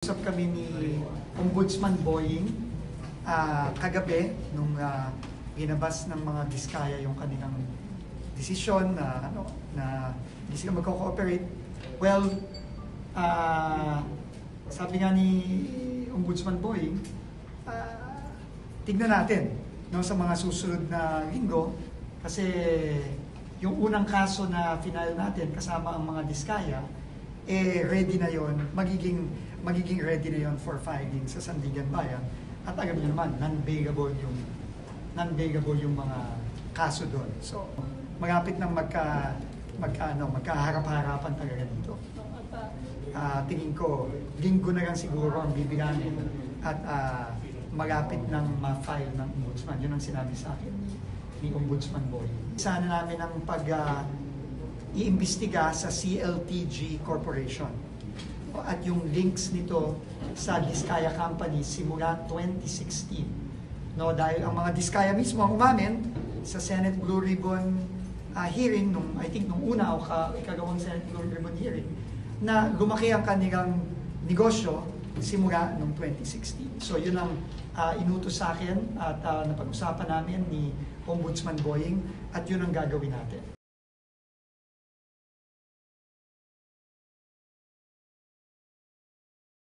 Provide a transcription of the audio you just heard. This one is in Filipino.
Usap kami ni Ombudsman Boying kagabi nung ginabas ng mga Diskaya yung kanilang desisyon na hindi sila magko-cooperate. Well, sabi nga ni Ombudsman Boying, tignan natin sa mga susunod na linggo kasi yung unang kaso na final natin kasama ang mga Diskaya, ready na yon, magiging ready na yon for filing sa Sandigan Bayan. At alam niyo naman, non-bailable yung mga kaso doon. So, malapit nang magkaharap-harapan talaga dito. At tingin ko, linggo na lang siguro ang bibiganin at malapit nang ma-file ng Ombudsman. Yun ang sinabi sa akin ni Ombudsman Boy. Sana namin ang iimbestiga sa CLTG Corporation at yung links nito sa Diskaya Company simula 2016. Dahil ang mga Diskaya mismo ang umamin sa Senate Blue Ribbon hearing, I think nung una o ikagawang Senate Blue Ribbon hearing, na lumaki ang kanilang negosyo simula nung 2016. So yun ang inutos sa akin at napag-usapan namin ni Ombudsman Boying at yun ang gagawin natin.